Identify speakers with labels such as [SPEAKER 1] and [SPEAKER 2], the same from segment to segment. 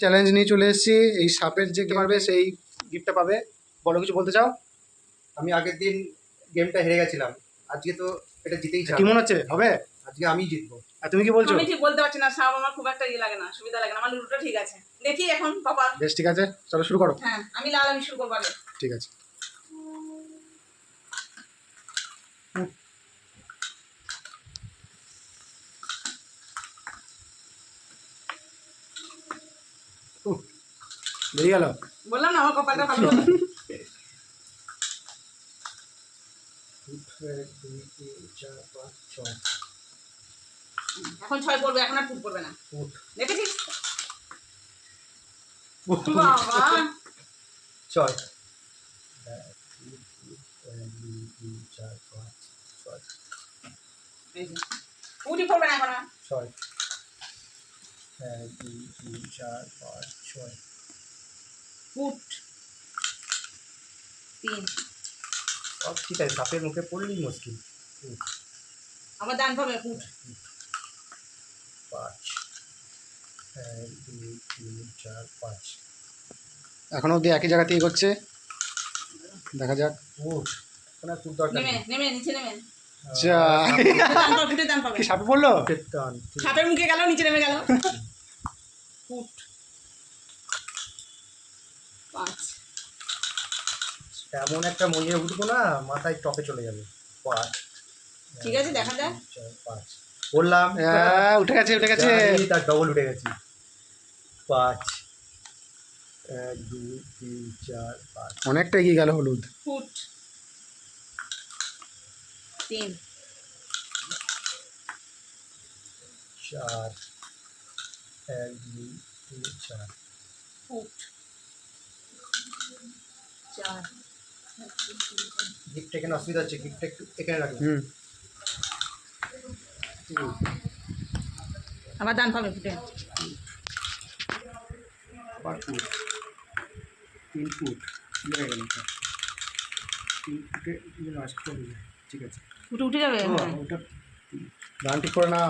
[SPEAKER 1] Challenge নিয়ে চলে এসেছি। এই সাপের যে পারবে সেই গিফটটা পাবে। বলো, কিছু বলতে চাও?
[SPEAKER 2] আমি আগের দিন গেমটা হেরে গেছিলাম, আজকে তো এটা জিতেই চাই।
[SPEAKER 1] কি মনে হচ্ছে হবে?
[SPEAKER 2] আজকে আমি জিতবো।
[SPEAKER 1] আর তুমি কি বলছো?
[SPEAKER 3] আমি ঠিক বলতে পারছি না, সাপ আমার খুব একটা লাগে না, সুবিধা লাগে না, আমার লুডোটা ঠিক আছে। দেখি এখন কপাল।
[SPEAKER 1] বেশ, ঠিক আছে, চলো শুরু করো।
[SPEAKER 3] হ্যাঁ, আমি লাল, আমি শুরু করবো আগে।
[SPEAKER 1] ঠিক আছে। বেরিয়ে গেল।
[SPEAKER 3] বললাম না আমার কপালটা ভালো। এখন 6 পড়বে, এখন আর 2 পড়বে না। দেখেছিস বাবা?
[SPEAKER 2] 6
[SPEAKER 3] উঠি পড়বে না এখন আর।
[SPEAKER 2] 6 1 2 3 4 5 6
[SPEAKER 3] ফুট 3।
[SPEAKER 2] সব ঠিক আছে, সাপের মুখে পড়লেই মুশকিল।
[SPEAKER 3] আবার ডান পাবে ফুট
[SPEAKER 2] 5 1 2 3 4 5।
[SPEAKER 1] এখনো অব্দি একই জায়গাতেই এগোচ্ছে, দেখা যাক।
[SPEAKER 2] ফুট কোনো ফুট দরকার
[SPEAKER 3] নেমে
[SPEAKER 2] নেই।
[SPEAKER 3] নেমে নিচে নেমে
[SPEAKER 1] যা,
[SPEAKER 3] ডান পাবে, ফুটে ডান পাবে।
[SPEAKER 1] কি সাপে পড়লো?
[SPEAKER 2] ফুটের টান।
[SPEAKER 3] সাপের মুখে গেল, নিচে নেমে গেল। ফুট 5।
[SPEAKER 2] এমন একটা মনিয়ে উঠবো না, মাথায় টপে চলে যাবে। 5
[SPEAKER 3] ঠিক আছে, দেখা যাক।
[SPEAKER 2] 5 বললাম।
[SPEAKER 1] হ্যাঁ, উঠে গেছে, উঠে গেছে।
[SPEAKER 2] জানি, তার ডবল উঠে গেছি। 5 1 2 3 4 5।
[SPEAKER 1] অনেকটা এগিয়ে গেল হলুদ।
[SPEAKER 3] ফুট 3
[SPEAKER 2] 4 1 2 3 4।
[SPEAKER 3] ফুট 4।
[SPEAKER 2] গিফট এখানে অসুবিধা হচ্ছে, গিফট একটু এখানে রাখুন।
[SPEAKER 3] আবার ডান পাবে ফুটে।
[SPEAKER 2] আবার ফুট 3 ফুট হয়ে গেল। 3 ফুটে লাস্ট করবে। ঠিক আছে,
[SPEAKER 3] ফুটে উঠে যাবে। হ্যাঁ।
[SPEAKER 2] ওটা
[SPEAKER 1] গান ঠিক করে না,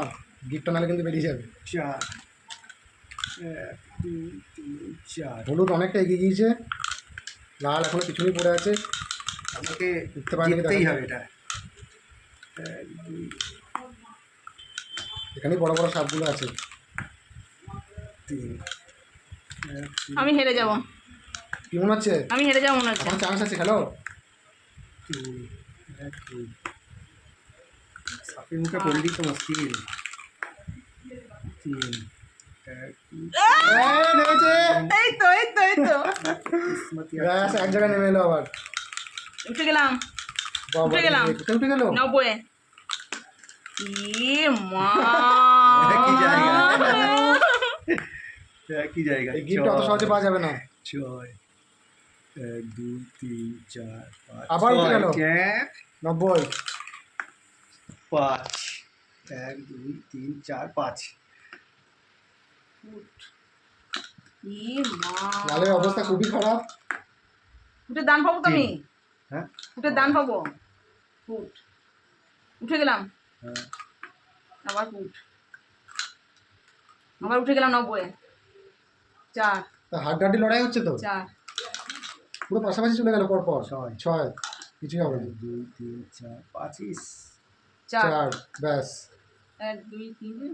[SPEAKER 1] গিফটটা নাহলে কিন্তু বেরিয়ে যাবে।
[SPEAKER 2] 4 1 2 3 4।
[SPEAKER 1] হলুদ অনেকটা এগিয়ে গিয়েছে, লাল এখনো পিছনেই পড়ে আছে।
[SPEAKER 2] আমাকে
[SPEAKER 1] উঠতে পারেনি,
[SPEAKER 2] জিততেই
[SPEAKER 1] দেখা
[SPEAKER 2] হবে
[SPEAKER 1] যাক।
[SPEAKER 2] এটা। 1 2
[SPEAKER 1] এখানেই বড় বড় সাপগুলো আছে।
[SPEAKER 2] 3
[SPEAKER 3] আমি হেরে যাব,
[SPEAKER 1] কি মনে হচ্ছে?
[SPEAKER 3] আমি হেরে যাব মনে হচ্ছে।
[SPEAKER 1] এখন চান্স আছে, খেলো।
[SPEAKER 2] 2 1 2। সাপের মুখে পড়লেই তো মুশকিল। 3 1 2।
[SPEAKER 1] নেমেছে।
[SPEAKER 3] এই তো এই তো এই তো
[SPEAKER 2] কিসমতি
[SPEAKER 1] ব্যাস, এক জায়গায় নেমে এলো আবার।
[SPEAKER 3] উঠে গেলাম।
[SPEAKER 1] বাবা,
[SPEAKER 3] উঠে গেলাম।
[SPEAKER 1] কোথায় উঠে গেল?
[SPEAKER 3] 90। ই মা,
[SPEAKER 2] একই জায়গা। একই জায়গা।
[SPEAKER 1] এই গিফট অত সহজে পাওয়া যাবে না।
[SPEAKER 2] 6 1 2 3 4 5।
[SPEAKER 1] আবার উঠে গেল। 90।
[SPEAKER 2] 5 1 2 3 4 5।
[SPEAKER 3] ই মা,
[SPEAKER 1] লালের অবস্থা খুবই খারাপ।
[SPEAKER 3] ফুটে দান পাবো তো আমি।
[SPEAKER 2] হ্যাঁ
[SPEAKER 3] ফুটে দান পাবো। ফুট উঠে গেলাম।
[SPEAKER 2] হ্যাঁ।
[SPEAKER 3] আবার ফুট, আবার উঠে গেলাম 90। 4
[SPEAKER 1] হাড্ডাহাড্ডি লড়াই হচ্ছে তো,
[SPEAKER 3] 4।
[SPEAKER 1] পুরো পাশাপাশি চলে গেল পর পর।
[SPEAKER 2] 6
[SPEAKER 1] 6 কিছুই হবে না।
[SPEAKER 2] 1 2 3 4 5।
[SPEAKER 3] 4
[SPEAKER 1] 4 ব্যাস।
[SPEAKER 3] 1 2 3।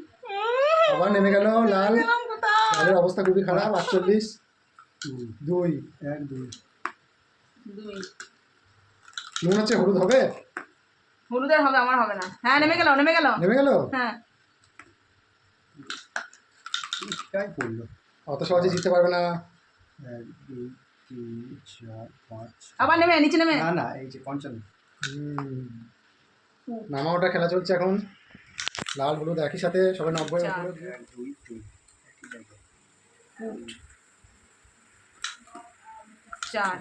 [SPEAKER 1] আবার নেমে গেল লাল।
[SPEAKER 3] গেলাম কোথায়?
[SPEAKER 1] লালের অবস্থা খুবই খারাপ। 48 2
[SPEAKER 2] 1 2।
[SPEAKER 3] 2।
[SPEAKER 1] কি মনে হচ্ছে হলুদ হবে?
[SPEAKER 3] হলুদের হবে, আমার হবে না। হ্যাঁ, নেমে গেল, নেমে গেল।
[SPEAKER 1] নেমে গেল।
[SPEAKER 3] হ্যাঁ,
[SPEAKER 2] কাই পড়লো।
[SPEAKER 1] অত সহজে জিততে পারবে না।
[SPEAKER 2] 1 2 3 4 5।
[SPEAKER 3] আবার নেমে, নিচে নেমে।
[SPEAKER 2] না না, এই যে 55।
[SPEAKER 1] নামা ওটা খেলা চলছে এখন। লাল হলুদ একই সাথে সবাই 90
[SPEAKER 3] চার।
[SPEAKER 2] 1 2 3 একই জায়গায়।
[SPEAKER 3] ফুট 4।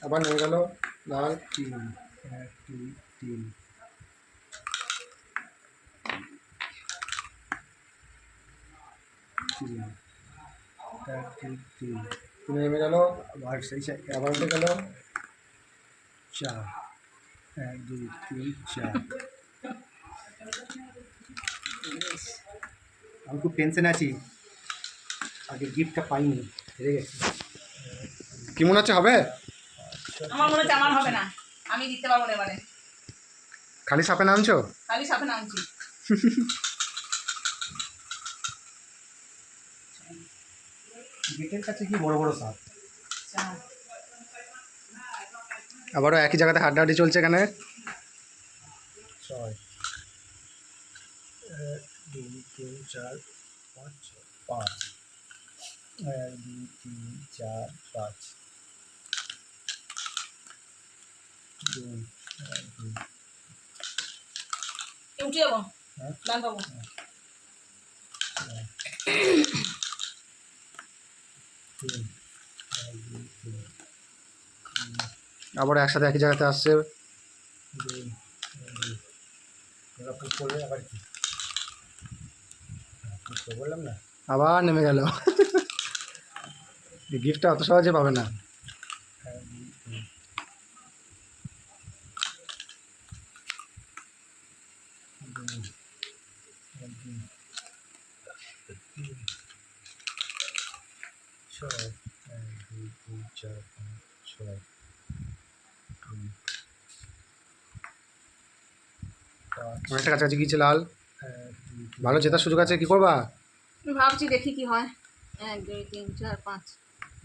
[SPEAKER 1] আবার নেমে গেল লাল।
[SPEAKER 2] 3 1 2 3। 3 1 2 3।
[SPEAKER 1] তুমি নেমে গেল,
[SPEAKER 2] আবার সেই জায়গায়।
[SPEAKER 1] আবার উঠে গেল।
[SPEAKER 2] 4 1 2 3 4। আমি খুব টেনশন আছি। আগে গিফটটা পাইনি, হেরে গেছি।
[SPEAKER 1] কি মনে হচ্ছে হবে?
[SPEAKER 3] আমার মনে হচ্ছে আমার হবে না, আমি জিততে পারবো না এবারে।
[SPEAKER 1] খালি সাপে নামছো?
[SPEAKER 3] খালি সাপে নামছি।
[SPEAKER 2] গেটের কাছে কি বড় বড় সাপ।
[SPEAKER 3] আচ্ছা,
[SPEAKER 1] আবারও একই জায়গাতে হাড্ডাহাড্ডি চলছে এখানে।
[SPEAKER 2] 6 1 2 3 4 5 5 1 2 3 4 5 2
[SPEAKER 3] উঠে যাবো।
[SPEAKER 2] হ্যাঁ।
[SPEAKER 3] ডান পাবো।
[SPEAKER 1] আবারও একসাথে একই জায়গাতে আসছে।
[SPEAKER 2] পুশ করবে আবার কি পুশ করে বললাম না।
[SPEAKER 1] আবার নেমে গেল। গিফটটা অত সহজে পাবে না।
[SPEAKER 2] ছয় 1 2 3 4 5 6
[SPEAKER 1] অনেকটা কাছাকাছি গিয়েছে লাল। ভালো জেতার সুযোগ আছে, কি করবা?
[SPEAKER 3] আমি ভাবছি দেখি কি হয়। 1 2 3 4 5।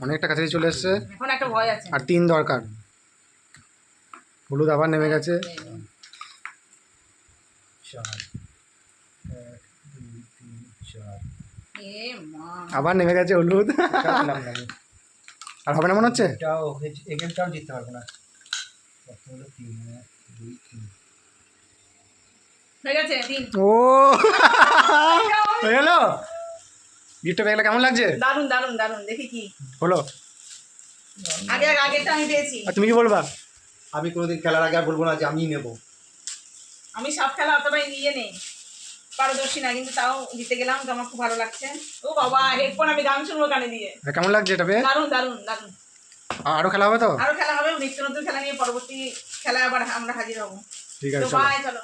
[SPEAKER 1] অনেকটা কাছাকাছি চলে এসছে।
[SPEAKER 3] এখন একটা ভয় আছে।
[SPEAKER 1] আর 3 দরকার। হলুদ আবার নেমে গেছে।
[SPEAKER 2] 4 1 2 3 4
[SPEAKER 3] এ মা,
[SPEAKER 1] আবার নেমে গেছে হলুদ। আর হবে না মনে হচ্ছে।
[SPEAKER 2] এটাও এই গেমটাও জিততে পারবো না। কত হলো 3 2 3
[SPEAKER 3] হয়ে গেছে 3।
[SPEAKER 1] ও হয়ে গেল। গিফটটা পেয়ে গেলে কেমন লাগছে?
[SPEAKER 3] দারুন দারুন দারুন, দেখি কি
[SPEAKER 1] হলো।
[SPEAKER 3] আগেরটা আমি পেয়েছি।
[SPEAKER 1] আর তুমি কি বলবা?
[SPEAKER 2] আমি কোনোদিন খেলার আগে আর বলবো না যে আমিই নেবো।
[SPEAKER 3] আমি সব খেলা অতটাই নিয়ে নেই, পারদর্শী না, কিন্তু তাও জিতে গেলাম তো আমার খুব ভালো লাগছে। ও বাবা, হেডফোন আমি গান শুনবো কানে দিয়ে।
[SPEAKER 1] আর কেমন লাগছে এটা পেয়ে?
[SPEAKER 3] দারুন দারুন দারুন।
[SPEAKER 1] আরো খেলা হবে তো?
[SPEAKER 3] আরো খেলা হবে, নিত্য নতুন খেলা নিয়ে পরবর্তী খেলায় আবার আমরা হাজির হবো।
[SPEAKER 1] ঠিক
[SPEAKER 3] তো
[SPEAKER 1] আছে, চলো।
[SPEAKER 3] বাই, চলো।